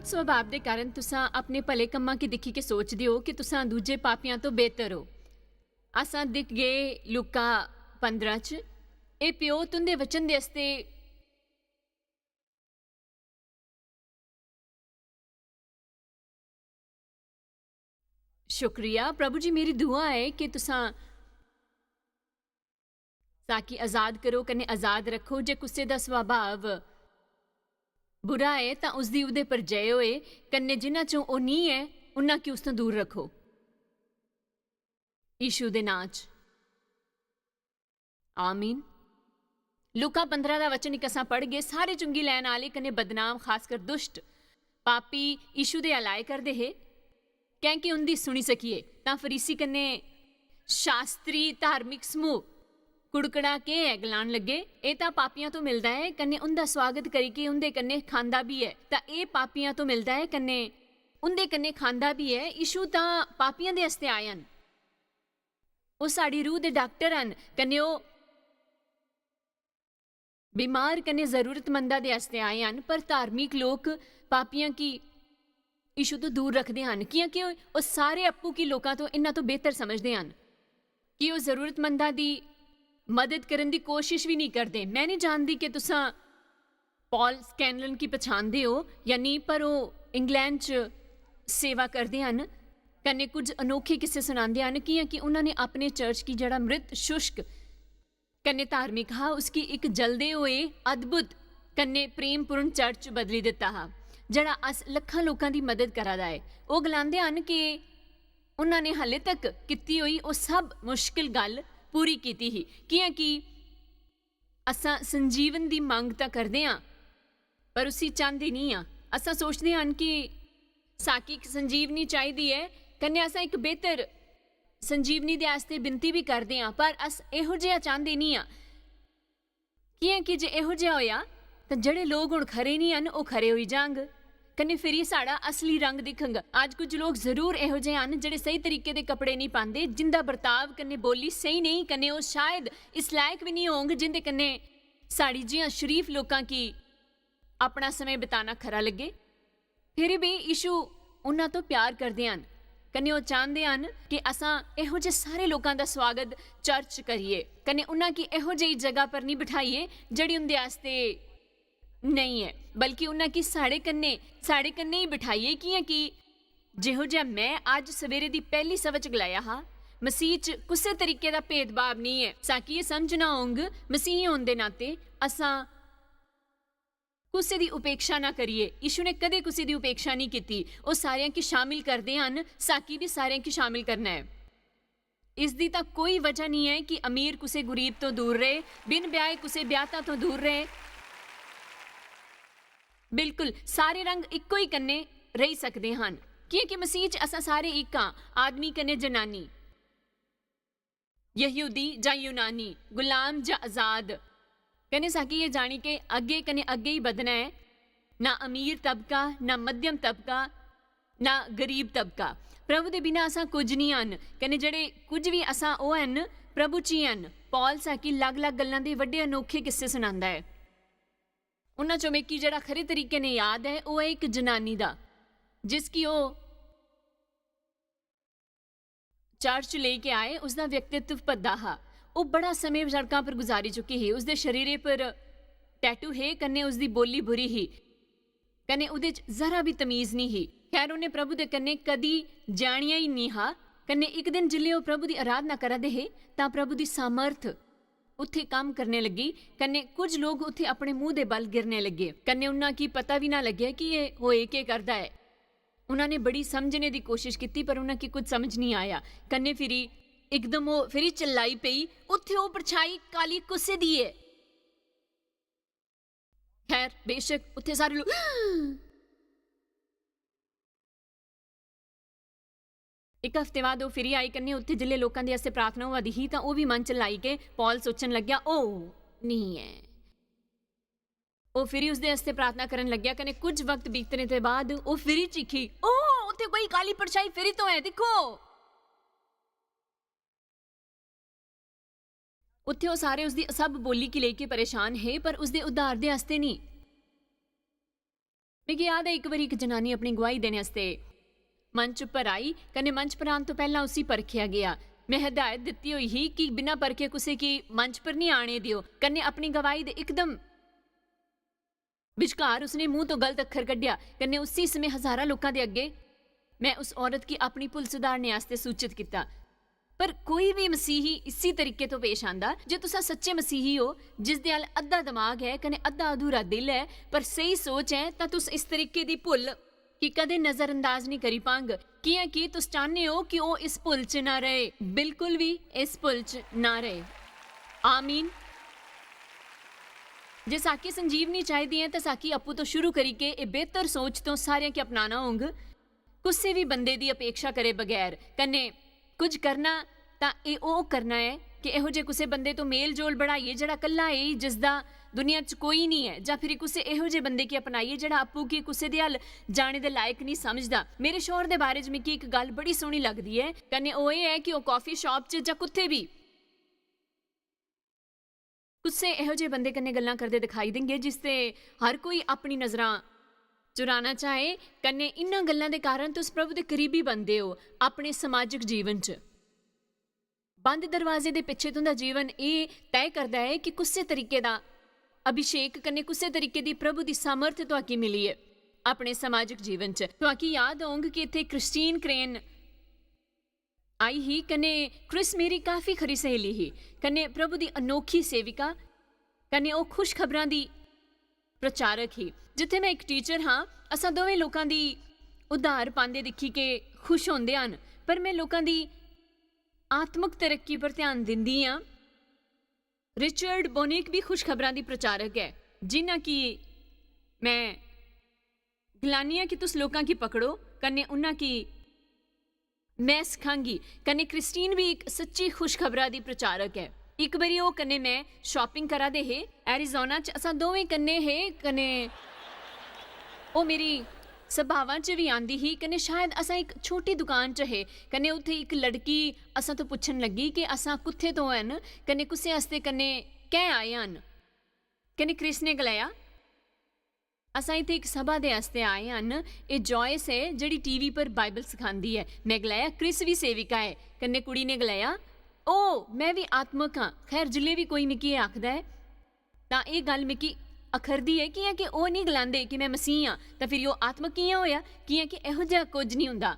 धार्मिक सुभाव के कारण तुसां अपने भले कम्मां की दिखी के सोचदे हो कि तुसां दूजे पापियां तो बेहतर हो। असां दिख गए लूका 15 च ए प्यो तुंदे वचन दे आस्ते शुक्रिया प्रभु जी। मेरी दुआ है कि तुसां ताकि आज़ाद करो कने आज़ाद रखो। जे कुसै दा स्वभाव बुरा है तां उसदी उहदे पर जय होए कन्ने जिन्हां चों ओह नहीं है उन्हां की उस तों दूर रखो यीशु दे नां च आमीन। लूका 15 दा वचन इक असां पढ़ गए। सारे चुंगी लैन आले कन्ने बदनाम खासकर दुष्ट पापी यीशु दे हलाए करदे हे कैंकि उंदी सुनी सकिए तां फरीसी कन्ने शास्त्री धार्मिक समूह कुड़कड़ा के गलान लगे ए तां पापियां तो मिलदा है कन्ने उंदा स्वागत करी के उंदे कन्ने खांदा भी है। तां ए पापियां तो मिलदा है कन्ने उंदे कन्ने खांदा भी है। यीशु तां पापियां दे आस्ते आए हन। ओह साड़ी रूह दे डॉक्टर हन कन्ने ओह बीमार कन्ने जरूरतमंदा दे आस्ते आए हन। पर धार्मिक लोग पापियां की यीशु तो दूर रखते हैं क्योंकि वह सारे अप्पू की लोगों तो इन्हां तो बेहतर समझते हैं कि वह जरूरतमंदा दी मदद करने की कोशिश भी नहीं करते। मैं नहीं जानती कि तुसा पॉल स्कैनलन की पछाणदे हो या नहीं, पर वो इंग्लैंड च सेवा करते हैं कन्ने कुछ अनोखे किस्से सुनाते हैं कि उन्होंने अपने चर्च की जड़ा मृत शुष्क कन्ने धार्मिक हा उसकी एक जलदे हुए अद्भुत कन्ने प्रेमपूर्ण चर्च बदली दिता हा जड़ा अस लखां लोगों की मदद करा दा है। वो गलांदे हैं कि उन्होंने हाले तक की हुई वो सब मुश्किल गल पूरी की ही क्योंकि असां संजीवन की मंग तो करते हैं पर उसी चाहते नहीं हाँ। असां सोचते हैं कि साकी संजीवनी चाहिए है कन्ने असां एक बेहतर संजीवनी दे आस्ते बिनती भी करते हैं पर अस इहो जिहा चाहते नहीं हाँ क्योंकि जे इहो जिहा होया तो जड़े लोग हुण खरे नहीं हैं वो खरे होई जांग कन्ने फिर ये साड़ा असली रंग दिखंगा। आज कुछ लोग जरूर इहो जिहे हैं जिहड़े सही तरीके दे कपड़े नहीं पाते जिंदा बर्ताव कन्ने बोली सही नहीं कन्ने वो शायद इस लायक भी नहीं होंगे जिंदे कन्ने साड़ी जिहां शरीफ लोकां की अपना समय बिताना खरा लगे। फिर भी यीशु उन्हां तो प्यार करदे हैं कन्ने वो चाहते हैं कि असां इहो जे सारे लोगों का स्वागत चर्च करिए कन्ने उन्हां की इहो जी जगह पर नहीं बिठाइए जड़ी उनके आस्ते नहीं है बल्कि उन्हां की साढ़े कन्ने ही बिठाइए क्योंकि जिहो जिहा मैं अज सवेरे की पहली सवच गलाया हा मसीह च कुछ तरीके का भेदभाव नहीं है। साकी ये समझना होंग मसीह होने के नाते असां कुसे की उपेक्षा ना करिए। यीशु ने कदे कुसे की उपेक्षा नहीं की। वो सारियां की शामिल करते हैं साकी भी सारियां की शामिल करना है। इसकी तो कोई वजह नहीं है कि अमीर कुसे गरीब तो दूर रहे बिन ब्याहे कुसे ब्याहता तो दूर रहे। बिल्कुल सारे रंग इको ही कन्ने रही सकते हैं क्योंकि मसीह च असां सारे एक हाँ आदमी कन्ने जनानी यहूदी जां यूनानी गुलाम जां आजाद कन्ने साकी ये जानी के अगे कन्ने अगे ही बधना है। ना अमीर तबका ना मध्यम तबका ना गरीब तबका। प्रभु दे बिना असां कुछ नहीं हन कन्ने जड़े कुछ भी असां ओ हन प्रभु च ही हन। पॉल साकी अलग अलग गल्लां दे वड्डे अनोखे किस्से सुनांदा है। उन्हां चों मेकी जड़ा खरे तरीके ने याद है वो है एक जनानी दा जिसकी वो चर्च लेके आए। उसका व्यक्तित्व भद्दा हा। वो बड़ा समय सड़कों पर गुजारी चुकी ही। उसके शरीर पर टैटू है कन्ने उसकी बोली बुरी ही कन्ने उहदे च जरा भी तमीज़ नहीं ही। खैर उन्हें प्रभु दे कन्ने कदी जानिया ही नहीं हा। कन्ने एक दिन जिले वो प्रभु की आराधना करा दे है तां प्रभु की सामर्थ उत्थे काम करने लगी कन्ने कुछ लोग उत्थे अपने मुंह दे बल गिरने लगे कन्ने उन्हां की पता भी ना लगे कि ये होए के करदा है। उन्होंने बड़ी समझने की कोशिश की पर उन्हें की कुछ समझ नहीं आया। कन्ने फिरी एकदम वो फिरी चिल्लाई पई उत्थे वो परछाई काली कुसे दी है। खैर बेशक उत्थे सारे लोग एक हफ्ते बाद वो फिरी आई कन्ने उत्थे जिले लोगों के प्रार्थना हुआ दी ही तां वो भी मन च लाई के पॉल सोचन लग्या ओ नहीं है। वो फिरी उसदे हस्ते प्रार्थना करन लग्या कन्ने कुछ वक्त बीतने के बाद वो फिरी चीखी ओ उत्थे कोई काली परछाई फिरी तो है देखो। उत्थे वो सारे उसदी सब बोली की लेके परेशान है पर उसदे उद्धार दे हस्ते नहीं। मिगी याद है एक बारी एक जनानी अपनी गवाही देने आस्ते मंच पर आई कन्नै मंच पर आने तो पहला उसी परखिया गया। मैं हिदायत दित्ती हुई ही कि बिना परखे किसी की मंच पर नहीं आने दियो। कन्नै अपनी गवाही दे एकदम विचकार उसने मुंह तो गलत अखर कढ़िया। कन्नै उसी समय हज़ारां लोकां दे अगे मैं उस औरत की अपनी भुल सुधारने आस्ते सूचित किया। पर कोई भी मसीही इसी तरीके तो पेश आंदा। जे तुसा सच्चे मसीही हो जिस दे अल अद्धा दिमाग है कने अद्धा अधूरा दिल है पर सही सोच है तां तुस इस तरीके दी भुल कि कदे नज़रअंदाज नहीं करी पांग। कियां कि तुस चाहते हो कि वो इस भुल च ना रहे, बिल्कुल भी इस भुल च ना रहे। आमीन। जे साकी संजीवनी चाहिदी है तो साकी अप्पू तो शुरू करी के ये बेहतर सोच तो सारियां के अपनाना होंग। किसी भी बंदे दी अपेक्षा करे बगैर कन्ने कुछ करना तां ये ओ करना है कि इहो जे किसी बंदे तो मेल जोल बढ़ाइए जड़ा कल्ला है जिसदा दुनिया च कोई नहीं है, जां फिर किसी इहो जे बंदे की अपनाइए जड़ा अप्पू की किसी दे हल जाने दे लायक नहीं समझदा। मेरे शौहर दे बारे च मिगी एक गल बड़ी सोहनी लगदी है कन्ने ओ ये है कि वो कॉफी शॉप च जां कुत्थे भी कुछ इहो जे बंदे कन्नै गल्लां करदे दिखाई देंगे जिसते हर कोई अपनी नज़रां चुराना चाहे। कन्नै इन्हां गल्लां दे कारण तुस प्रभु दे करीबी बनदे हो अपने समाजिक जीवन च। बंद दरवाजे दे पिछे तुंदा जीवन ये तय करदा है कि किस तरीके दा अभिषेक कन्नै किस तरीके दी प्रभु दी सामर्थ तुहाकी मिली है अपने समाजिक जीवन च। तुहाकी याद होंग कि इत्थे क्रिस्टीन क्रेन आई ही कन्नै क्रिस मेरी काफ़ी खरी सहेली ही कन्नै प्रभु दी अनोखी सेविका कन्नै वो खुश खबरां दी प्रचारक ही। जिथे मैं एक टीचर हाँ असां दोवें लोकां दी उधार पांदे दिखी के खुश होंदे हन पर मैं लोकां दी आत्मक तरक्की पर ध्यान दिंदी हाँ। रिचर्ड बोनिक भी खुश खबरां दी प्रचारक है जिन्ना कि मैं गलानी हाँ कि तुस लोकां की पकड़ो कन्नै उन्हां की मैं सखांगी। कन्नै क्रिस्टीन भी एक सच्ची खुश खबरा दी प्रचारक है। एक बारी वो कन्नै मैं शॉपिंग करा दे हे एरिज़ोना च असां दोवें कन्नै हे कन्नै वो मेरी सभावां च भी आंदी ही कन्नै शायद असां एक छोटी दुकान च हे कन्नै उत्थे एक लड़की असां तो पुछन लगी कि असां कुत्थे तो हन कन्नै कुसै आस्ते कन्नै कैं आए हन। कन्नै क्रिस ने गलाया असां इत्थे एक सभा दे आस्ते आए हन, ये जॉयस है जिहड़ी टीवी पर बाइबल सिखांदी है। मैं गलाया क्रिस भी सेविका है। कन्नै कुड़ी ने गलाया ओ मैं भी आत्मक हाँ। खैर जिल्ले भी कोई मिगी आखदा है तां ये गल मिगी अखरदी है कियां कि ओह नहीं गलांदे कि मैं मसीह हाँ तां फिर ओह आत्मक कियां होया, कियां कि इहो जिहा कुछ नहीं हुंदा।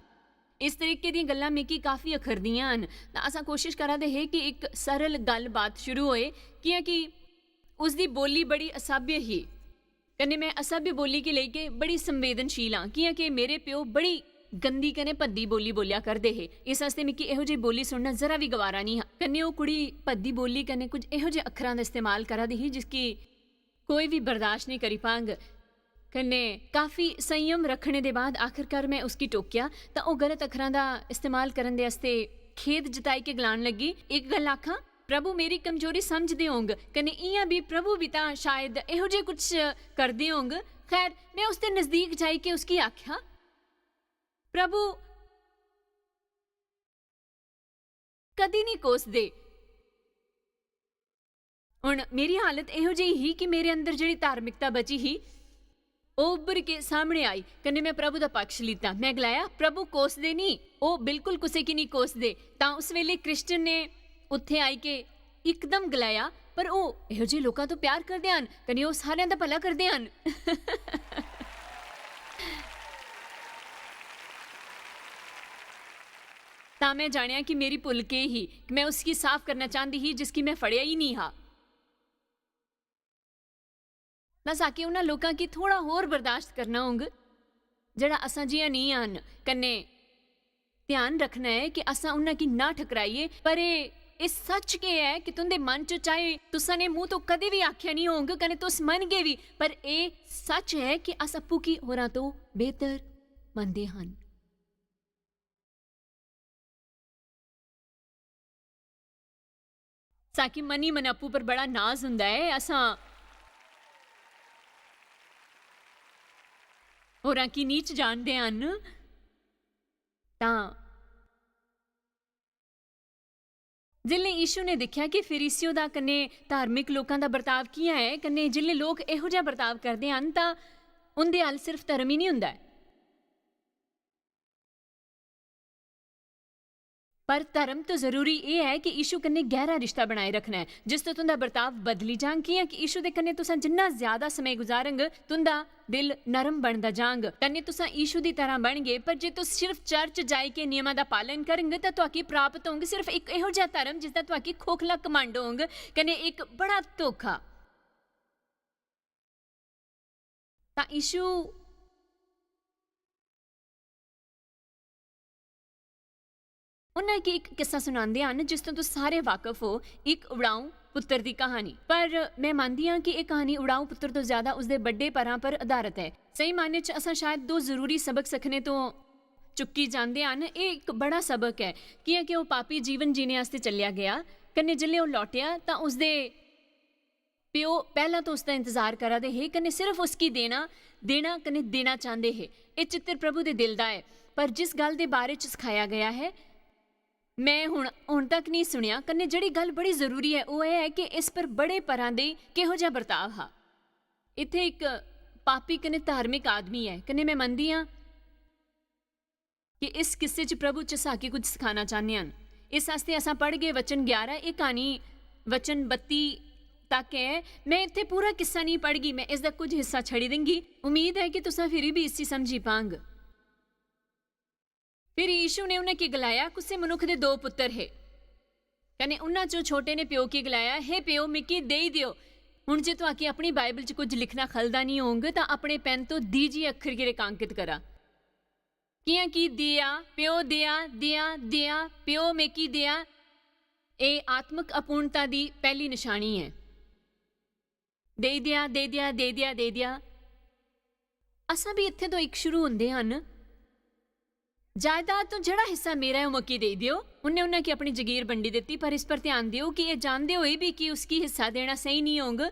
इस तरीके दी गल्लां मिगी काफ़ी अखरदियां हन। तां असां कोशिश करा दे हे कि एक सरल गलबात शुरू होए कियां कि उसदी बोली बड़ी असभ्य ही कन्नै मैं असभ्य बोली की लेके बड़ी संवेदनशील हाँ कियां कि मेरे प्यो बड़ी गंदी कन्नै भद्दी बोली बोलिया करदे हे। इस आस्ते मिगी इहो जी बोली सुनना जरा भी गवारा नहीं हा। कन्नै ओह कुड़ी भद्दी बोली कन्नै कुछ इहो जे अखरां दा इस्तेमाल करा दी ही जिसकी कोई भी बर्दाश्त नहीं करी पांग। कन्नै काफ़ी संयम रखने दे बाद आखिरकार मैं उसकी टोकिया तां ओह गलत अखरां दा इस्तेमाल करन दे आस्ते खेद जताई के गलान लगी एक गल आखां प्रभु मेरी कमजोरी समझदे होंग कन्नै इयां भी प्रभु भी तां शायद इहो जे कुछ करदे होंग। खैर मैं उसके नज़दीक जाई के उसकी आख्या प्रभु कदी नहीं कोसदे। हुण मेरी हालत इहो जी ही कि मेरे अंदर जिहड़ी धार्मिकता बची ही ओह उभर के सामने आई कन्नै मैं प्रभु दा पक्ष लीता। मैं गलाया प्रभु कोसदे नहीं, ओह बिल्कुल कुसै की नहीं कोसदे। तां उस वेले क्रिश्चियन ने उत्थे आई के एकदम गलाया पर ओह इहो जे लोकां तो प्यार करदे हन कन्नै ओह सारियां दा भला करदे हन। तां मैं जानिया कि मेरी भुल के ही मैं उसकी साफ करना चाहती ही जिसकी मैं फड़िया ही नहीं हा। बस आके उन्हां लोकां की थोड़ा होर बर्दाश्त करना होंग जड़ा असां जियां नहीं हन। कन्नै ध्यान रखना है कि असां उन्हां की ना ठकराइए पर इस सच के है कि तुंदे मन च चाहे तुसा ने मुंह तो कदे भी आख्या नहीं होंग कन्नै तुस मनगे भी पर ए सच है कि अस अप्पू की होरां तो बेहतर मनदे हन। साकी मनी मन अप्पू पर बड़ा नाज हुंदा है। असां होरां की नीच जानदे हन तां जिल्ले यीशु ने देखा कि फरीसियों दा कन्नै धार्मिक लोकां दा बर्ताव किया है कन्नै जिल्ले लोग इहो जिहा बर्ताव करदे हन तां ਉਹਦੇ ਹਾਲ ਸਿਰਫ ਧਰਮ ਹੀ ਨਹੀਂ ਹੁੰਦਾ ਹੈ, ਪਰ ਧਰਮ ਤੋਂ ਜ਼ਰੂਰੀ ਇਹ ਹੈ ਕਿ ਈਸ਼ੂ ਕन्नै ਗਹਿਰਾ ਰਿਸ਼ਤਾ ਬਣਾਏ ਰੱਖਣਾ ਹੈ, ਜਿਸ ਤੋਂ ਤੁੰਦਾ ਬਰਤਾਵ ਬਦਲੀ ਜਾਣ ਕਿ ਈਸ਼ੂ ਦੇ ਕन्नै ਤੁਸਾਂ ਜਿੰਨਾ ਜ਼ਿਆਦਾ ਸਮੇਂ ਗੁਜ਼ਾਰੰਗ ਤੁੰਦਾ ਦਿਲ ਨਰਮ ਬਣਦਾ ਜਾਂਗ, ਕन्नै ਤੁਸਾਂ ਈਸ਼ੂ ਦੀ ਤਰ੍ਹਾਂ ਬਣ ਗਏ। ਪਰ ਜੇ ਤੁਸੀਂ ਸਿਰਫ ਚਰਚ ਜਾਈ ਕੇ ਨਿਯਮਾਂ ਦਾ ਪਾਲਨ ਕਰਨਗੇ ਤਾਂ ਤੁਹਾਡੀ ਪ੍ਰਾਪਤ ਹੋਣਗੇ ਸਿਰਫ ਇੱਕ ਇਹੋ ਜਿਹਾ ਧਰਮ ਜਿਸ ਦਾ ਤੁਹਾਡੀ ਖੋਖਲਾ ਕਮਾਂਡ ਹੋਣਗ, ਕन्नै ਇੱਕ ਬੜਾ ਧੋਖਾ। ਤਾਂ ਈਸ਼ੂ ਉਹਨਾਂ ਕੀ ਇੱਕ ਕਿੱਸਾ ਸੁਣਾਉਂਦੇ ਹਨ ਜਿਸ ਤੋਂ ਤੁਸੀਂ ਸਾਰੇ ਵਾਕਿਫ ਹੋ, ਇੱਕ ਉੜਾਊ ਪੁੱਤਰ ਦੀ ਕਹਾਣੀ। ਪਰ ਮੈਂ ਮੰਨਦੀ ਹਾਂ ਕਿ ਇਹ ਕਹਾਣੀ ਉੜਾਊ ਪੁੱਤਰ ਤੋਂ ਜ਼ਿਆਦਾ ਉਸਦੇ ਵੱਡੇ ਪਰਾਂ ਪਰ ਆਧਾਰਿਤ ਹੈ। ਸਹੀ ਮਾਇਨੇ 'ਚ ਅਸਾਂ ਸ਼ਾਇਦ ਦੋ ਜ਼ਰੂਰੀ ਸਬਕ ਸਿੱਖਣੇ ਤੋਂ ਚੁੱਕੀ ਜਾਂਦੇ ਹਨ। ਇਹ ਇੱਕ ਬੜਾ ਸਬਕ ਹੈ ਕਿ ਉਹ ਪਾਪੀ ਜੀਵਨ ਜੀਣੇ ਵਾਸਤੇ ਚੱਲਿਆ ਗਿਆ, ਕन्नै ਜਿੱਲੇ ਉਹ ਲੌਟਿਆ ਤਾਂ ਉਸਦੇ ਪਿਓ ਪਹਿਲਾਂ ਤੋਂ ਉਸਦਾ ਇੰਤਜ਼ਾਰ ਕਰਾ ਦੇ ਹੈ, ਕन्नै ਸਿਰਫ ਉਸकी ਦੇਣਾ ਕन्नै ਦੇਣਾ ਚਾਹੁੰਦੇ ਹੈ। ਇਹ ਚਿੱਤਰ ਪ੍ਰਭੂ ਦੇ ਦਿਲ ਦਾ ਹੈ। ਪਰ ਜਿਸ ਗੱਲ ਦੇ ਬਾਰੇ 'ਚ ਸਿਖਾਇਆ ਗਿਆ ਹੈ ਮੈਂ ਹੁਣ ਤੱਕ ਨਹੀਂ ਸੁਣਿਆ, ਕन्नै ਜਿਹੜੀ ਗੱਲ ਬੜੀ ਜ਼ਰੂਰੀ ਹੈ ਉਹ ਇਹ ਹੈ ਕਿ ਇਸ ਪਰ ਬੜੇ ਪਰਾਂ ਦੇ ਕਿਹੋ ਜਿਹਾ ਵਰਤਾਵ ਹਾਂ। ਇੱਥੇ ਇੱਕ ਪਾਪੀ ਕन्नै ਧਾਰਮਿਕ ਆਦਮੀ ਹੈ, ਕन्नै ਮੈਂ ਮੰਨਦੀ ਹਾਂ ਕਿ ਇਸ ਕਿੱਸੇ 'ਚ ਪ੍ਰਭੂ ਝਸਾ ਕੇ ਕੁਝ ਸਿਖਾਉਣਾ ਚਾਹੁੰਦੇ ਹਨ। ਇਸ ਵਾਸਤੇ ਅਸਾਂ ਪੜ੍ਹ ਗਏ ਵਚਨ 11, ਇਹ ਕਹਾਣੀ ਵਚਨ 32 ਤੱਕ ਹੈ। ਮੈਂ ਇੱਥੇ ਪੂਰਾ ਕਿੱਸਾ ਨਹੀਂ ਪੜ੍ਹ ਗਈ, ਮੈਂ ਇਸ ਦਾ ਕੁਝ ਹਿੱਸਾ ਛੱਡ ਦੇਂਗੀ। ਉਮੀਦ ਹੈ ਕਿ ਤੁਸੀਂ ਫਿਰ ਵੀ ਇਸੀ ਸਮਝੀ ਪਾਂਗ। ਫਿਰ ਯੀਸ਼ੂ ਨੇ ਉਹਨਾਂ ਕੀ ਗਲਾਇਆ, ਕਿਸੇ ਮਨੁੱਖ ਦੇ ਦੋ ਪੁੱਤਰ ਹੈ, ਕन्नै ਉਹਨਾਂ 'ਚੋਂ ਛੋਟੇ ਨੇ ਪਿਓ ਕੀ ਗਲਾਇਆ, ਹੇ ਪਿਓ ਮਿੱਕੀ ਦੇ ਹੀ ਦਿਓ। ਹੁਣ ਜੇ ਤੁਹਾਡੀ ਆਪਣੀ ਬਾਈਬਲ 'ਚ ਕੁਝ ਲਿਖਣਾ ਖਲਦਾ ਨਹੀਂ ਹੋਊਗਾ ਤਾਂ ਆਪਣੇ ਪੈਨ ਤੋਂ ਦੀਜੀ ਅੱਖਰ ਕੀ ਰੇਖਾਂਕਿਤ ਕਰਾ ਕਿ ਦਿਆ ਪਿਓ ਦਿਆ ਪਿਓ ਮੇਕੀ ਦਿਆ। ਇਹ ਆਤਮਿਕ ਅਪੂਰਨਤਾ ਦੀ ਪਹਿਲੀ ਨਿਸ਼ਾਨੀ ਹੈ। ਦੇ ਦਿਆ। ਅਸਾਂ ਵੀ ਇੱਥੇ ਤੋਂ ਇੱਕ ਸ਼ੁਰੂ ਹੁੰਦੇ ਹਨ। ਜਾਇਦਾਦ ਤੋਂ ਜਿਹੜਾ ਹਿੱਸਾ ਮੇਰਾ ਹੈ ਉਹ ਮੱਕੀ ਦੇ ਦਿਓ। ਉਹਨੇ ਉਹਨਾਂ ਕੀ ਆਪਣੀ ਜਗੀਰ ਵੰਡੀ ਦਿੱਤੀ, ਪਰ ਇਸ ਪਰ ਧਿਆਨ ਦਿਓ ਕਿ ਇਹ ਜਾਣਦੇ ਹੋਏ ਵੀ ਕਿ ਉਸकी ਹਿੱਸਾ ਦੇਣਾ ਸਹੀ ਨਹੀਂ ਹੋਊਗਾ।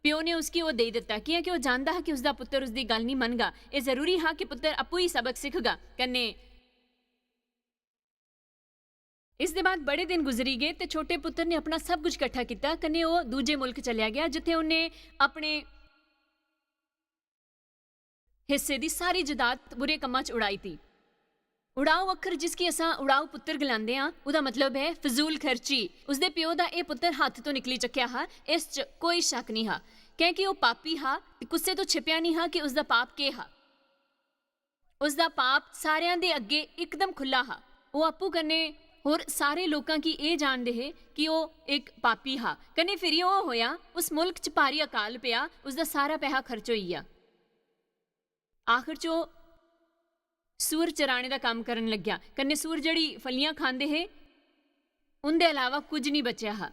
ਪਿਓ ਨੇ ਉਸकी ਉਹ ਦੇ ਦਿੱਤਾ ਕਿ ਉਹ ਜਾਣਦਾ ਹੈ ਕਿ ਉਸਦਾ ਪੁੱਤਰ ਉਸਦੀ ਗੱਲ ਨਹੀਂ ਮੰਨਗਾ। ਇਹ ਜ਼ਰੂਰੀ ਹੈ ਕਿ ਪੁੱਤਰ ਆਪੂ ਹੀ ਸਬਕ ਸਿੱਖਗਾ। ਕन्नै ਇਸ ਦੇ ਬਾਅਦ ਬੜੇ ਦਿਨ ਗੁਜ਼ਰੀ ਗਏ ਤੇ ਛੋਟੇ ਪੁੱਤਰ ਨੇ ਆਪਣਾ ਸਭ ਕੁਝ ਇਕੱਠਾ ਕੀਤਾ। ਕन्नै ਉਹ ਦੂਜੇ ਮੁਲਕ ਚਲਿਆ ਗਿਆ ਜਿੱਥੇ ਉਹਨੇ ਆਪਣੇ ਹਿੱਸੇ ਦੀ ਸਾਰੀ ਜਾਇਦਾਦ ਬੁਰੇ ਕੰਮਾਂ 'ਚ ਉਡਾਈ ਤੀ। ਉਡਾਊ ਅੱਖਰ ਜਿਸकी ਅਸਾਂ ਉਡਾਊ ਪੁੱਤਰ ਗਲਾਉਂਦੇ ਹਾਂ ਉਹਦਾ ਮਤਲਬ ਹੈ ਫਜ਼ੂਲ ਖਰਚੀ। ਉਸਦੇ ਪਿਓ ਦਾ ਇਹ ਪੁੱਤਰ ਹੱਥ ਤੋਂ ਨਿਕਲੀ ਚੱਕਿਆ ਹਾਂ, ਇਸ 'ਚ ਕੋਈ ਸ਼ੱਕ ਨਹੀਂ ਹਾਂ, ਕਿਉਂਕਿ ਉਹ ਪਾਪੀ ਹਾਂ। ਗੁੱਸੇ ਤੋਂ ਛਿਪਿਆ ਨਹੀਂ ਹਾਂ ਕਿ ਉਸਦਾ ਪਾਪ ਕੀ ਹਾਂ। ਉਸਦਾ ਪਾਪ ਸਾਰਿਆਂ ਦੇ ਅੱਗੇ ਇੱਕਦਮ ਖੁੱਲਾ ਹਾਂ। ਉਹ ਆਪੂ ਕन्नै ਹੋਰ ਸਾਰੇ ਲੋਕਾਂ ਕੀ ਇਹ ਜਾਣਦੇ ਹੈ ਕਿ ਉਹ ਇੱਕ ਪਾਪੀ ਹਾਂ। ਕन्नै ਫਿਰ ਉਹ ਹੋਇਆ ਉਸ ਮੁਲਕ 'ਚ ਭਾਰੀ ਅਕਾਲ ਪਿਆ, ਉਸਦਾ ਸਾਰਾ ਪੈਸਾ ਖਰਚ ਹੋਈ ਆ। ਆਖਰ 'ਚ ਉਹ ਸੂਰ ਚਰਾਣੇ ਦਾ ਕੰਮ ਕਰਨ ਲੱਗਿਆ। ਕन्नै ਸੂਰ ਜਿਹੜੀ ਫਲੀਆਂ ਖਾਂਦੇ ਹੈ ਉਹਦੇ ਇਲਾਵਾ ਕੁਝ ਨਹੀਂ ਬਚਿਆ ਹਾਂ।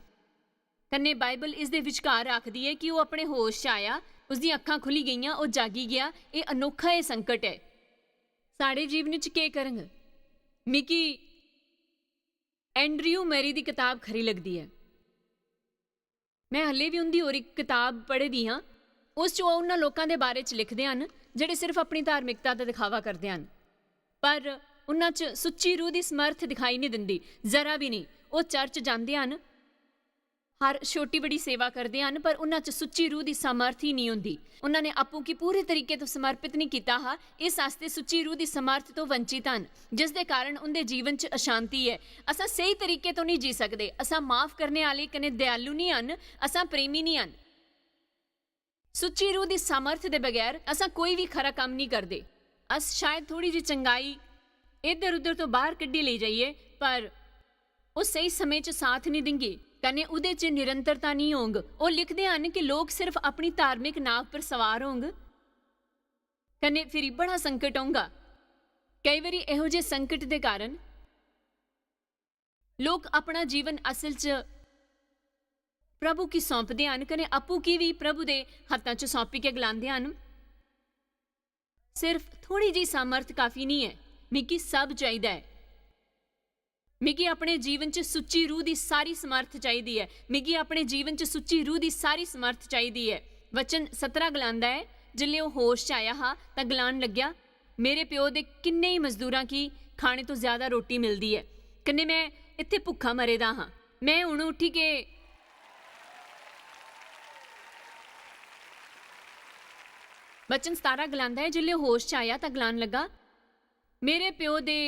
ਕन्नै ਬਾਈਬਲ ਇਸ ਦੇ ਵਿਚਕਾਰ ਆਖਦੀ ਹੈ ਕਿ ਉਹ ਆਪਣੇ ਹੋਸ਼ 'ਚ ਆਇਆ, ਉਸਦੀਆਂ ਅੱਖਾਂ ਖੁੱਲੀ ਗਈਆਂ, ਉਹ ਜਾਗੀ ਗਿਆ। ਇਹ ਅਨੋਖਾ ਇਹ ਸੰਕਟ ਹੈ ਸਾਡੇ ਜੀਵਨ 'ਚ। ਕੀ ਕਰਾਂਗੇ? ਮਿਕੀ ਐਂਡਰਿਊ ਮੈਰੀ ਦੀ ਕਿਤਾਬ ਖਰੀ ਲੱਗਦੀ ਹੈ। ਮੈਂ ਹਲੇ ਵੀ ਉਹਦੀ ਹੋਰ ਇੱਕ ਕਿਤਾਬ ਪੜ੍ਹਦੀ ਹਾਂ। ਉਸ 'ਚ ਉਹ ਉਹਨਾਂ ਲੋਕਾਂ ਦੇ ਬਾਰੇ 'ਚ ਲਿਖਦੇ ਹਨ ਜਿਹੜੇ ਸਿਰਫ ਆਪਣੀ ਧਾਰਮਿਕਤਾ ਦਾ ਦਿਖਾਵਾ ਕਰਦੇ ਹਨ, ਪਰ ਉਹਨਾਂ 'ਚ ਸੁੱਚੀ ਰੂਹ ਦੀ ਸਮਰਥ ਦਿਖਾਈ ਨਹੀਂ ਦਿੰਦੀ, ਜ਼ਰਾ ਵੀ ਨਹੀਂ। ਉਹ ਚਰਚ ਜਾਂਦੇ ਹਨ, ਹਰ ਛੋਟੀ ਬੜੀ ਸੇਵਾ ਕਰਦੇ ਹਨ, ਪਰ ਉਹਨਾਂ 'ਚ ਸੁੱਚੀ ਰੂਹ ਦੀ ਸਮਰਥ ਹੀ ਨਹੀਂ ਹੁੰਦੀ। ਉਹਨਾਂ ਨੇ ਆਪੂ ਕੀ ਪੂਰੇ ਤਰੀਕੇ ਤੋਂ ਸਮਰਪਿਤ ਨਹੀਂ ਕੀਤਾ ਹਾਂ। ਇਸ ਵਾਸਤੇ ਸੁੱਚੀ ਰੂਹ ਦੀ ਸਮਰਥ ਤੋਂ ਵੰਚਿਤ ਹਨ, ਜਿਸ ਦੇ ਕਾਰਨ ਉਹਦੇ ਜੀਵਨ 'ਚ ਅਸ਼ਾਂਤੀ ਹੈ। ਅਸਾਂ ਸਹੀ ਤਰੀਕੇ ਤੋਂ ਨਹੀਂ ਜੀ ਸਕਦੇ। ਅਸਾਂ ਮਾਫ ਕਰਨੇ ਵਾਲੇ ਕन्नै ਦਿਆਲੂ ਨਹੀਂ ਹਨ, ਅਸਾਂ ਪ੍ਰੇਮੀ ਨਹੀਂ ਹਨ। ਸੁੱਚੀ ਰੂਹ ਦੀ ਸਮਰਥ ਦੇ ਬਗੈਰ ਅਸਾਂ ਕੋਈ ਵੀ ਖਰਾ ਕੰਮ ਨਹੀਂ ਕਰਦੇ। ਅਸ ਸ਼ਾਇਦ ਥੋੜੀ ਜਿਹੀ ਚੰਗਾਈ ਇੱਧਰ ਉੱਧਰ ਤੋਂ ਬਾਹਰ ਕੱਢੀ ਲਈ ਜਾਈਏ, ਪਰ ਉਹ ਸਹੀ ਸਮੇਂ 'ਚ ਸਾਥ ਨਹੀਂ ਦੇਂਗੇ। ਕन्नै ਉਹਦੇ 'ਚ ਨਿਰੰਤਰਤਾ ਨਹੀਂ ਹੋਂਗ। ਉਹ ਲਿਖਦੇ ਹਨ ਕਿ ਲੋਕ ਸਿਰਫ ਆਪਣੀ ਧਾਰਮਿਕ ਨਾਵ ਪਰ ਸਵਾਰ ਹੋਂਗ, ਕन्नै ਫਿਰ ਬੜਾ ਸੰਕਟ ਹੋਊਗਾ। ਕਈ ਵਾਰੀ ਇਹੋ ਜਿਹੇ ਸੰਕਟ ਦੇ ਕਾਰਨ ਲੋਕ ਆਪਣਾ ਜੀਵਨ ਅਸਲ 'ਚ ਪ੍ਰਭੂ ਕੀ ਸੌਂਪਦੇ ਹਨ, ਕन्नै ਆਪੂ ਕੀ ਵੀ ਪ੍ਰਭੂ ਦੇ ਹੱਥਾਂ 'ਚ ਸੌਂਪੀ ਕੇ ਗਲਾਉਂਦੇ ਹਨ। ਸਿਰਫ ਥੋੜੀ ਜਿਹੀ ਸਾਮਰਥ ਕਾਫੀ ਨਹੀਂ ਹੈ, ਮਿਕੀ ਸਭ ਚਾਹੀਦਾ ਹੈ। ਮਿਕੀ ਆਪਣੇ ਜੀਵਨ 'ਚ ਸੁੱਚੀ ਰੂਹ ਦੀ ਸਾਰੀ ਸਮਰਥ ਚਾਹੀਦੀ ਹੈ। ਮਿਕੀ ਆਪਣੇ ਜੀਵਨ 'ਚ ਸੁੱਚੀ ਰੂਹ ਦੀ ਸਾਰੀ ਸਮਰਥ ਚਾਹੀਦੀ ਹੈ। ਵਚਨ 17 ਗਲਾਉਂਦਾ ਹੈ, ਜਿੱਲੇ ਉਹ ਹੋਸ਼ 'ਚ ਆਇਆ ਹਾਂ ਤਾਂ ਗਲਾਉਣ ਲੱਗਿਆ, ਮੇਰੇ ਪਿਓ ਦੇ ਕਿੰਨੇ ਹੀ ਮਜ਼ਦੂਰਾਂ ਕੀ ਖਾਣੇ ਤੋਂ ਜ਼ਿਆਦਾ ਰੋਟੀ ਮਿਲਦੀ ਹੈ, ਕन्नै ਮੈਂ ਇੱਥੇ ਭੁੱਖਾ ਮਰੇਦਾ ਹਾਂ। ਮੈਂ ਹੁਣ ਉੱਠੀ ਕੇ बचन 17 गलांदा है, जिल्ले होश च आया तां गलान लगा, मेरे प्यो दे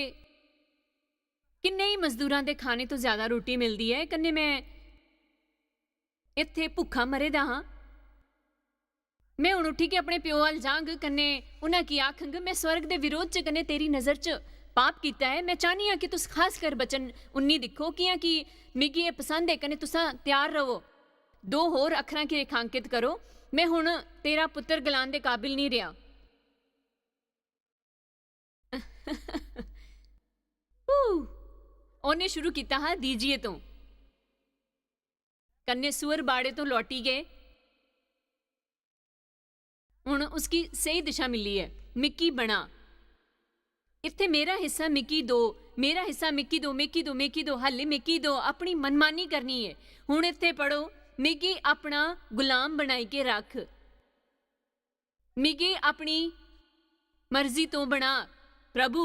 किन्ने ही मजदूरां दे खाने तो ज्यादा रोटी मिलदी है, कन्ने मैं इत्थे भुखा मरे दा हां। मैं हुण उठी के अपने प्यो अल जांग, कन्ने उन्हां की आखंग, मैं स्वर्ग दे विरोध च कन्ने तेरी नज़र च पाप कीता है। मैं चाहनी हां कि तुस खास कर बचन 19 दिक्खो, कियां कि मिगी एह पसंद है, कन्ने तुसां तैयार रवो। 2 होर अखरां की रेखांकित करो, मैं हुण तेरा पुत्तर गलान दे काबिल नहीं रहा। ਉਹਨੇ शुरू किया हा दीजिए तो, कन्ने सुअर बाड़े तो लौटी गए। हुण उसकी सही दिशा मिली है, मिकी बना। इत्थे मेरा हिस्सा मिकी दो, मेरा हिस्सा मिकी दो, मिकी दो, मिकी दो, हाले मिकी दो, अपनी मनमानी करनी है। हुण इत्थे पढ़ो, मिगी अपना गुलाम बनाई के रख, मिगी अपनी मर्जी तो बना प्रभु।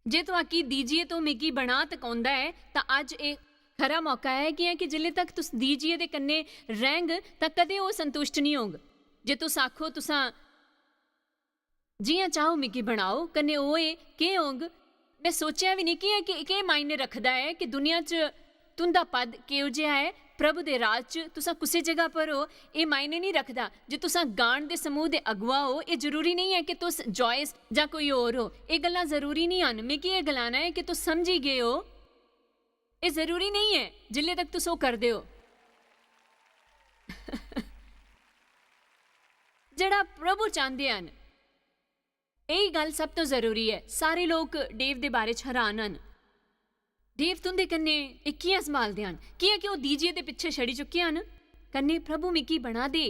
जे तो आकी दीजिए तो मिगी बना तकाउंदा है, तां अज ये खरा मौका है कि जिल्ले तक तुस दीजिए दे कन्ने रहंग तां कदे वो संतुष्ट नहीं होंग। जे तुस आखो तुसां जियां चाहो मिगी बनाओ, कन्ने ओए के होंग। मैं सोचिया भी नहीं कि के मायने रखदा है कि दुनिया च तुंदा पद किहो जिहा है, प्रभु दे राज च तुसां कुसै जगह पर हो, ये मायने नहीं रखदा। जे तुसां गाण दे समूह दे अगुआ हो, ये जरूरी नहीं है कि तुस जॉयस जां कोई होर हो, ये गल्लां जरूरी नहीं हन। मिगी ये गलाना है कि तुस समझी गए हो, ये जरूरी नहीं है जिल्ले तक तुस ओह करदे हो जेड़ा प्रभु चाहते हैं। यही गल सब तो जरूरी है। सारे लोग डेव दे बारे च हैरान हन। डेव तुंदे कन्ने इह कियां संभालदे हन, कियां कि ओह दीजिए दे पिछे छड़ी चुके हन, कन्ने प्रभु मिकी बना दे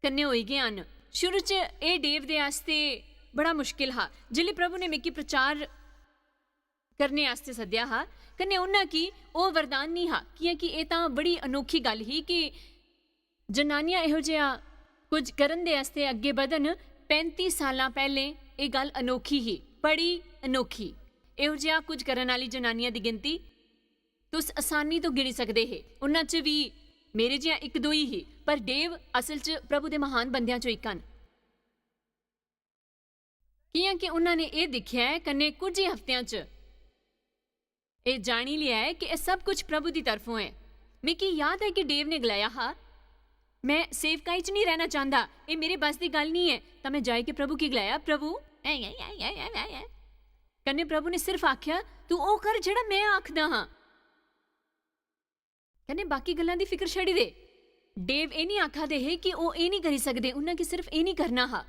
कन्ने होई गए हन। शुरू च एह डेव दे आस्ते बड़ा मुश्किल हा, जिल्ले प्रभु ने मिकी प्रचार करने आस्ते सद्या हा, कन्ने उन्हां की ओह वरदान नहीं हा, कि एह तां बड़ी अनोखी गल ही कि जनानियां इहो जिहा कुछ करन दे आस्ते अगे बधन। 35 साल पहले ये गल अनोखी ही, बड़ी अनोखी। इहो जिहा कुछ करन वाली जनानियां दी गिनती तुस आसानी तो गिनी सकदे हे, उन्हां च भी मेरे जिहा एक दो ही ही, पर डेव असल च प्रभु दे महान बंदियां चों इक हन। कियां कि उन्हां ने यह दिख्या है, कन्ने कुछ ही हफ्तियां च यह जानी लिया है कि यह सब कुछ प्रभु की तरफों है। मिकी याद है कि डेव ने गलाया हा, मैं सेवकाई च नहीं रहना चाहता, ये मेरे बस की गल नहीं है। तो मैं जाए के प्रभु की गलाया, प्रभु कन्ने प्रभु ने सिर्फ आख्या, तू ओ कर जेड़ा मैं आखदा हां, कन्ने बाकी गल्लां दी फिक्र छड़ी दे। डेव ये नहीं आखा दे है कि ओ ये नहीं करी सकदे, उन्हां की सिर्फ ये नहीं करना हा।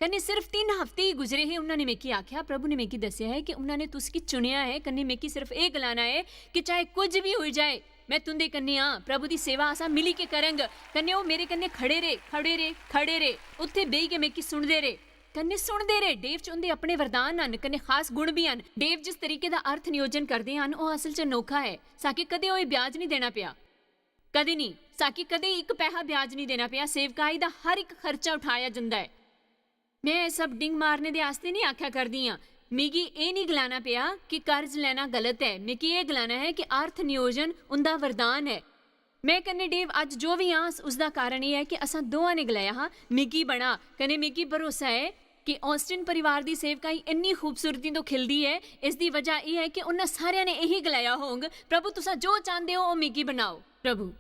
कन्ने सिर्फ 3 हफ्ते ही गुजरे है, उन्होंने मेकी आख्या, प्रभु ने मेकी दसिया है कि उन्होंने तुसकी चुनिया है, कन्ने मेकी सिर्फ ये गलाना है कि चाहे कुछ भी हो जाए, मैं तुंदे कन्ने हाँ, प्रभु की सेवा असा मिली के करंग। कन्ने वो मेरे कन्ने खड़े रे उत्थे बेही के मेकी सुनदे रे, कन्ने सुनदे रे। डेव च उंदे अपने वरदान हन, कन्ने खास गुण भी हन। डेव जिस तरीके का अर्थ नियोजन करते हैं वह असल च अनोखा है। साके कदे वो ब्याज नहीं देना पिया, कदे नहीं। साके कदे एक पैसा ब्याज नहीं देना पिया। सेवकाई का हर एक खर्चा उठाया जाता है। मैं सब डिंग मारने दे आस्ते नहीं आख्या करदी हाँ, मिगी ये नहीं गलाना पिया कि कर्ज लेना गलत है। मिगी ये गलाना है कि अर्थ नियोजन उनका वरदान है। मैं कन्ने डेव अज जो भी हाँ उसका कारण यह है कि असा दोवां ने गलाया हाँ, मिगी बना। कन्ने मिगी भरोसा है कि ऑस्टिन परिवार की सेवकाई इन्नी खूबसूरती तो खिलती है। इसकी वजह यह है कि उन्हें सारिया ने यही गलाया होंग, प्रभु तुसा जो चाहते हो वह मिगी बनाओ। प्रभु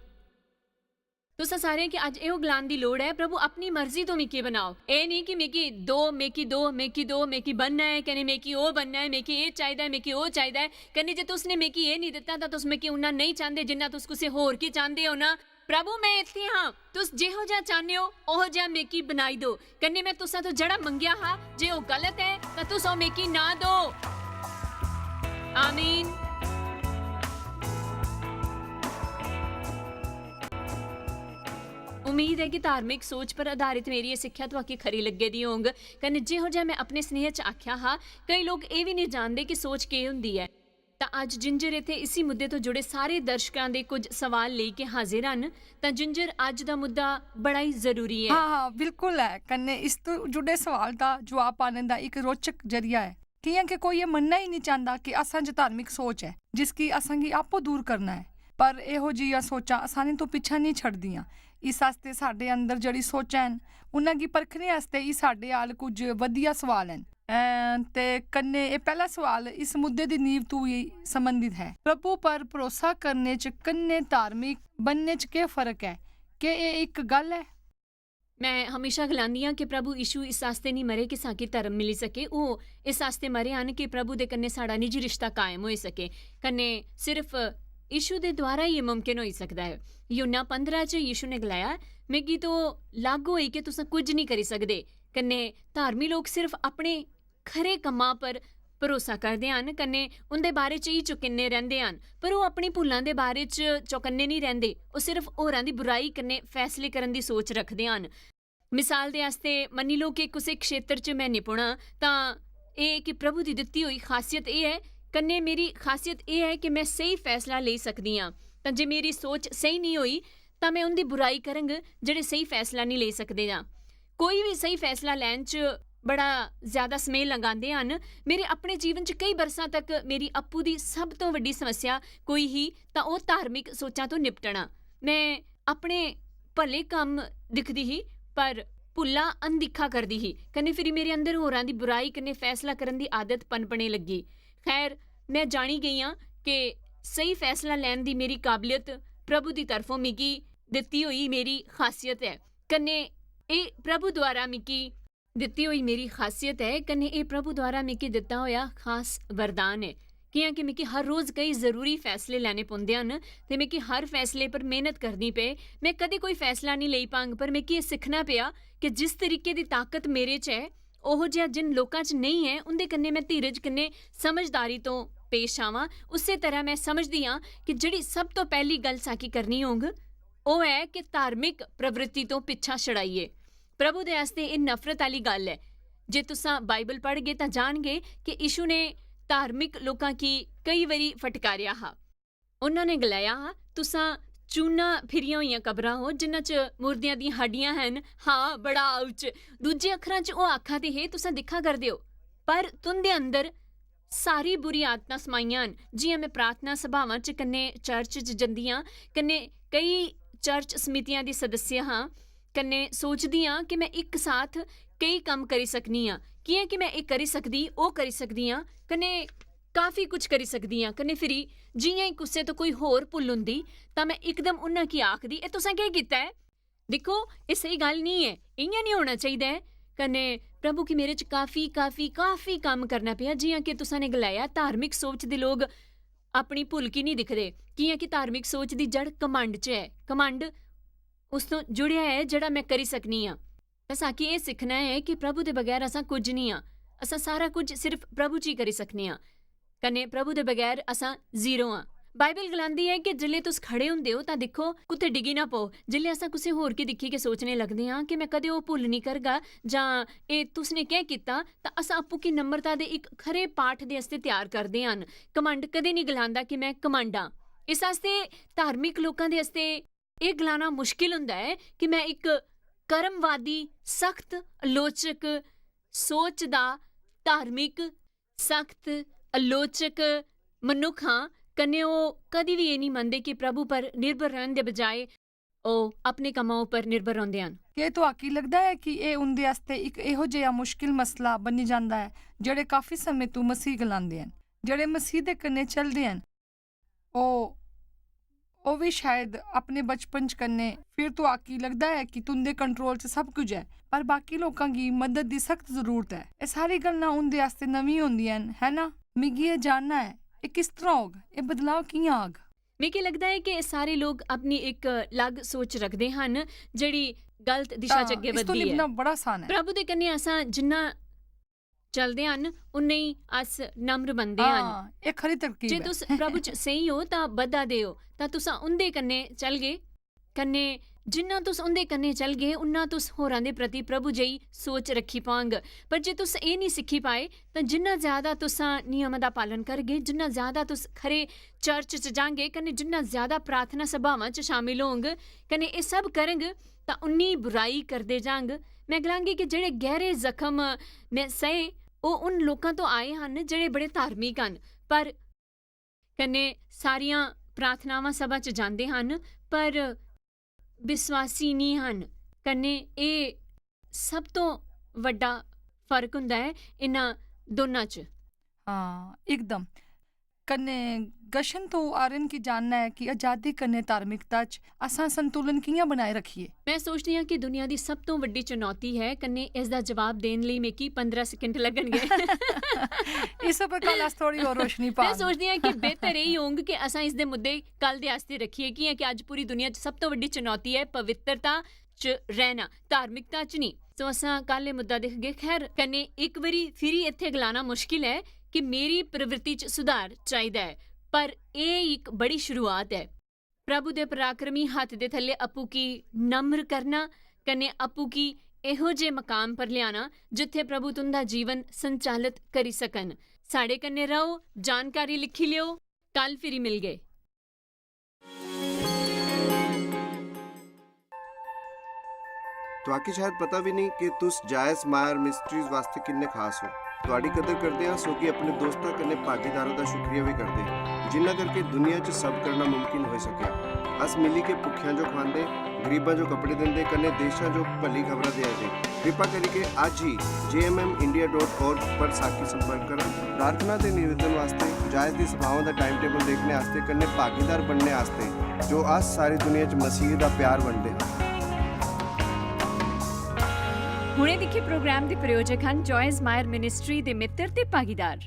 तुसा सारे कि अज यो गलान की लोड़ है, प्रभु अपनी मर्जी तो मिकी बनाओ। ये नहीं कि मिकी दो मिकी बनना है, कने मिकी ओ बनना है, मिकी ये चाहिए, मिकी ओ चाहिए। कने जे तुसने मिकी ये नहीं दिता तो तुस मिकी उन्ना नहीं चाहते जिन्ना तुस कुछ होर की चाहते हो ना। प्रभु मैं इत्थे हाँ, तुस जिहो जा चाहते हो ओहो जा मिकी बनाई दो। कने मैं तुसा तो जड़ा मंगया हा, जे वो गलत है तो तुस ओ मिकी ना दो। आमीन। उम्मीद है कि धार्मिक सोच पर आधारित मेरी ये सिक्ख्या तो आके खरी लगे दी होंग। कन्ने जिहो जिहा मैं अपने स्नेह च आख्या हा, कई लोग ये भी नहीं जानते कि सोच के हुंदी है। तो अज जिंजर इत्थे इसी मुद्दे तो जुड़े सारे दर्शकों के कुछ सवाल लेके हाजिर हैं। तो जिंजर अज का मुद्दा बड़ा ही जरूरी है। हाँ बिल्कुल है। कन्ने इस तो जुड़े सवाल का जवाब पाने का एक रोचक जरिया है। कि कोई ये मनना ही नहीं चाहता कि असा जो धार्मिक सोच है जिसकी असा की आपो दूर करना है, पर यहो जिहियां सोचां असाने तो पिछा नहीं छड़दियां। इस आस्ते साढ़े अंदर जड़ी सोचां हैन उन्हां गी परखने आस्ते ई साढ़े हाल कुछ वधिया सवाल हैन। ते कन्नै एह् पैह्ला सवाल इस मुद्दे दी नींव तू ही संबंधित है। प्रभु पर भरोसा करने च कन्नै धार्मिक बनने च केह् फर्क है? कि एह् इक गल्ल है? मैं हमेशा गलांदी हाँ कि प्रभु यीशु इस आस्ते नहीं मरे कि साकी धर्म मिली सके, ओह् इस आस्ते मरे हन कि प्रभु दे कन्नै साढ़ा निजी रिश्ता कायम होई सके। कन्नै सिर्फ यीशु दे द्वारा ही मुमकिन होई सकदा है। यूहन्ना 15 च यीशु ने गलाया, मिगी तो लागू होई कि तुस कुछ नहीं करी सकदे। कन्नै धार्मी लोग सिर्फ अपने खरे कम्मां पर भरोसा करदे हन, कन्नै उंदे बारे च ही चौकन्ने रहिंदे हन, पर ओह् अपनी भुल्लां दे बारे च चौकन्ने नहीं रहिंदे। ओह् सिर्फ होरां दी बुराई कन्नै फैसले करन दी सोच रखदे हन। मिसाल दे आस्ते मन्नी लो कि कुसै क्षेत्र च मैं निपुण हां, तां एह् कि प्रभु दी दित्ती होई खासियत एह् है, कन्नै मेरी खासियत एह् है कि मैं सही फैसला लेई सकदी हां। तां जे मेरी सोच सही नहीं होई तां मैं उंदी बुराई करंग जेह्ड़े सही फैसला नहीं लेई सकदे जां। कोई भी सही फैसला लैन च बड़ा ज्यादा समय लगांदे हन। मेरे अपने जीवन च कई बरसां तक मेरी अप्पू दी सब तो वड्डी समस्या कोई ही तां ओह् धार्मिक सोचां तो निपटना। मैं अपने भले कम्म दिखदी ही पर भुल्ला अनदिक्खा करदी ही, कन्नै फिरी मेरे अंदर होरां दी बुराई कन्नै फैसला करन दी आदत पनपने लगी। खैर मैं जानी गई हां कि सही फैसला लैन दी मेरी काबलियत प्रभु दी तरफों मिगी दित्ती होई मेरी खासियत है। कन्नै एह् प्रभु द्वारा मिगी दित्ती होई मेरी खासियत है, कन्नै एह् प्रभु द्वारा मिगी दित्ता होया खास वरदान है। कियां कि मिगी हर रोज़ कई ज़रूरी फैसले लैने पौंदे हन ते मिगी हर फैसले पर मेहनत करनी पे। मैं कदें कोई फैसला नहीं लेई पांग, पर मिगी एह् सिक्खना पेआ कि जिस तरीके दी ताकत मेरे च है ओहो जिहा जिन लोकां च नहीं है उंदे कन्नै मैं धीरज कन्नै समझदारी तो पेश आवां। उस्से तरह मैं समझदी हां कि जेह्ड़ी सब तो पैह्ली गल्ल साकी करनी होग ओह् है कि धार्मिक प्रवृत्ति तो पिच्छा छड़ाइए। प्रभु दे आस्ते एह् नफरत आह्ली गल्ल है। जे तुसां बाइबल पढ़गे तां जानगे कि यीशु ने धार्मिक लोकां गी कई वारी फटकारिया हा। उन्हां ने गलाया हा, तुसां चूना फिरियां होइयां कबरां हो जिन्हां च मुर्दियां दियां हड्डियां हन। हाँ, बड़ा उच। दूजे अखरां च ओह् आखा दे हे, तुसां दिक्खा करदे हो पर तुंदे अंदर सारी बुरी आदतां समाइयां न। जियां मैं प्रार्थना सभावां च कन्नै चर्च च जंदी हां, कन्नै कई चर्च समितियां दी सदस्य हां, कन्नै सोचदी हां कि मैं इक साथ कई कम्म करी सकनी हां। कियां कि मैं एह् करी सकदी, ओह् करी सकदी हां, कन्नै काफी कुछ करी सकदी हां। कन्नै फिरी जियां ही कुसै तो कोई होर भुल हुंदी तां मैं इकदम उन्हां गी आखदी, एह् तुसां केह् कीता है? दिक्खो एह् सही गल्ल नहीं है, इ'यां नहीं होना चाहिदा है। कन्नै प्रभु की मेरे च काफी काफी काफी कम्म करना पेआ। जियां कि तुसां ने गलाया, धार्मिक सोच दे लोग अपनी भुल गी नहीं दिखदे। कियां कि धार्मिक सोच दी जड़ घमंड च है। घमंड उस तो जुड़िया है जेह्ड़ा मैं करी सकनी हां। असांखे एह् सिक्खना है कि प्रभु दे बगैर असां कुछ नहीं हां। असां सारा कुछ सिर्फ प्रभु च ही करी सकने हां, कन्नै प्रभु दे बगैर असां जीरो हां। बाइबल गलांदी है कि जिल्ले तुस खड़े हुंदे हो तां दिक्खो कुत्थे डिग्गी ना पो। जिल्ले असां कुसै होर गी दिक्खी के सोचने लगदे हां कि मैं कदें ओह् भुल नहीं करगा जां एह् तुसने केह् कीता, तां असां आपूं गी नम्रता दे इक खरे पाठ दे आस्ते त्यार करदे हन। घमंड कदें नहीं गलांदा कि मैं घमंड हां। इस आस्ते धार्मिक लोकां दे आस्ते एह् गलाना मुश्किल हुंदा है कि मैं इक कर्मवादी, सख्त आलोचक सोच दा धार्मिक सख्त आलोचक मनुख हां। कन्नै ओह् कदी भी एह् नहीं मनदे कि प्रभु पर निर्भर रहन दे बजाए ओह् अपने कम्मां उप्पर निर्भर रौंह्दे हन। क्या तुहाकी लगदा है कि एह् उंदे आस्ते इक इहो जिहा मुश्किल मसला बनी जांदा है जेह्ड़े काफी समें तो मसीह गलांदे हन, जेह्ड़े मसीह दे कन्नै चलदे हन, ओह् भी शायद अपने बचपन च कन्नै फिर तुहाकी लगदा है कि तुंदे कंट्रोल च सब कुछ है, पर बाकी लोकां गी मदद दी सख्त जरूरत है। एह् सारी गल्लां उंदे आस्ते नवीं होंदियां न, है ना? मिगी एह् जानना है एह् किस तरह होग, एह् बदलाव कि'यां आग? मिगी लगदा है कि सारे लोग अपनी एक अलग सोच रखदे हन जेह्ड़ी गलत दिशा च अग्गे इस तो बधदी है। निभना बड़ा आसान है। प्रभु दे कन्नै असां जिन्ना चलदे हन उन्ने ही अस नम्र बनदे हन। हाँ, एह् खरी तरकीब जे है। तुस प्रभु च स्हेई हो तां बधा दे हो, तां तुसां उंदे कन्नै चलगे। कन्नै जिन्ना तुस उंदे कन्नै चलगे उन्ना तुस होरां दे प्रति प्रभु जेही सोच रखी पांग। पर जे तुस एह् नहीं सिक्खी पाए तां जिन्ना ज्यादा तुसां नियमां दा पालन करगे, जिन्ना ज्यादा तुस खरे चर्च च जांगे, कन्नै जिन्ना ज्यादा प्रार्थना सभावां च शामिल होंग, कन्नै एह् सब करंग तां उन्नी बुराई करदे जांग। मैं गलांगी कि जेह्ड़े गहरे जख्म मैं सहे ओह् उन लोकां तो आए हन जेह्ड़े बड़े धार्मिक हन, पर कन्नै सारियां प्रार्थनावां सभा च जांदे हन, पर ਵਿਸ਼ਵਾਸੀ ਨਹੀਂ ਹਨ। ਕਨੇ ਇਹ ਸਭ ਤੋਂ ਵੱਡਾ ਫਰਕ ਹੁੰਦਾ ਹੈ ਇਹਨਾਂ ਦੋਨਾਂ 'ਚ। हाँ एकदम। कन्ने गशन तो आर्यन की जानना है कि आजादी कन्ने धार्मिकता च असां संतुलन कियां बनाए रखिए। ਮੈਂ ਸੋਚਦੀ ਹਾਂ ਕਿ ਦੁਨੀਆ ਦੀ ਸਭ ਤੋਂ ਵੱਡੀ ਚੁਣੌਤੀ ਹੈ। ਕੰਨੇ ਇਸ ਦਾ ਜਵਾਬ ਦੇਣ ਲਈ ਮੇਕੀ 15 ਸਕਿੰਟ ਲੱਗਣਗੇ। इस पर कल अस थोड़ी और रोशनी पा ਮੈਂ ਸੋਚਦੀ ਹਾਂ ਕਿ ਬਿਹਤਰ ਇਹ ਹੋਊਗਾ ਕਿ ਅਸਾਂ ਇਸ ਦੇ ਮੁੱਦੇ ਕੱਲ ਦੇ ਵਾਸਤੇ ਰੱਖੀਏ ਕਿ ਅੱਜ ਪੂਰੀ ਦੁਨੀਆ 'ਚ ਸਭ ਤੋਂ ਵੱਡੀ ਚੁਣੌਤੀ ਹੈ ਪਵਿੱਤਰਤਾ 'ਚ ਰਹਿਣਾ, ਧਾਰਮਿਕਤਾ 'ਚ ਨਹੀਂ। ਸੋ ਅਸਾਂ ਕੱਲ ਇਹ ਮੁੱਦਾ ਦੇਖਗੇ। ਖੈਰ ਕੰਨੇ ਇੱਕ ਵਾਰੀ ਫਿਰ ਇੱਥੇ ਗਲਾਣਾ ਮੁਸ਼ਕਿਲ ਹੈ ਕਿ ਮੇਰੀ ਪ੍ਰਵਿਰਤੀ 'ਚ ਸੁਧਾਰ ਚਾਹੀਦਾ ਹੈ, ਪਰ ਇਹ ਇੱਕ ਬੜੀ ਸ਼ੁਰੂਆਤ ਹੈ। ਪ੍ਰਭੂ ਦੇ ਪਰਾਕਰਮੀ ਹੱਥ ਦੇ ਥੱਲੇ ਆਪੂ ਕੀ ਨਮਰ ਕਰਨਾ, ਕਨੇ ਆਪੂ ਕੀ ਇਹੋ ਜਿਹੇ ਮਕਾਮ ਪਰ ਲਿਆਣਾ ਜਿੱਥੇ ਪ੍ਰਭੂ ਤੁੰਦਾ ਜੀਵਨ ਸੰਚਾਲਿਤ ਕਰੀ ਸਕਣ। ਸਾਡੇ ਕੰਨੇ ਰਹੋ, ਜਾਣਕਾਰੀ ਲਿਖੀ ਲਿਓ, ਕੱਲ ਫਿਰ ਮਿਲ ਗਏ। ਤੁਹਾਡੀ ਸ਼ਾਇਦ ਪਤਾ ਵੀ ਨਹੀਂ ਕਿ ਤੁਸ ਜਾਇਜ਼ ਮਾਇਰ ਮਿਸਟਰੀਜ਼ ਵਾਸਤੇ ਕਿੰਨੇ ਖਾਸ ਹੋ। ਤੁਹਾਡੀ ਕਦਰ ਕਰਦੇ ਹਾਂ, ਸੋ ਕਿ ਆਪਣੇ ਦੋਸਤਾਂ ਕਨੇ ਭਾਗੀਦਾਰਾਂ ਦਾ ਸ਼ੁਕਰੀਆ ਵੀ ਕਰਦੇ ਹਾਂ, ਜਿਨ੍ਹਾਂ ਕਰਕੇ ਦੁਨੀਆ 'ਚ ਸਭ ਕਰਨਾ ਮੁਮਕਿਨ ਹੋ ਸਕਿਆ। ਅਸ ਮਿਲੀ ਕੇ ਭੁੱਖਿਆਂ ਜੋ ਖਵਾਉਂਦੇ, ਗਰੀਬਾਂ ਜੋ ਕੱਪੜੇ ਦਿੰਦੇ, ਕਨੇ ਦੇਸ਼ਾਂ ਜੋ ਭਲੀ ਖਬਰਾਂ ਦੇ ਆਏ। ਕਿਰਪਾ ਕਰਕੇ ਅੱਜ ਹੀ jmmindia.org ਪਰ ਸਾਖੀ ਸੰਪਰਕ ਕਰੋ। ਪ੍ਰਾਰਥਨਾ ਤੇ ਨਿਵੇਦਨ ਵਾਸਤੇ, ਜਾਇਜ਼ ਦੀ ਸਭਾਵਾਂ ਦਾ ਟਾਈਮ ਟੇਬਲ ਦੇਖਣੇ ਵਾਸਤੇ, ਕਨੇ ਭਾਗੀਦਾਰ ਬਣਨੇ ਵਾਸਤੇ, ਜੋ ਅੱਜ ਸਾਰੀ ਦੁਨੀਆ 'ਚ ਮਸੀਹ ਦਾ ਪਿਆਰ ਵੰਡਦੇ ਹਨ। ਹੁਣੇ ਦੇਖੇ ਪ੍ਰੋਗਰਾਮ ਦੇ ਪ੍ਰਯੋਜਕ ਹਨ ਜੋਇਸ ਮਾਇਰ ਮਿਨਿਸਟਰੀ ਦੇ ਮਿੱਤਰ ਤੇ ਭਾਗੀਦਾਰ।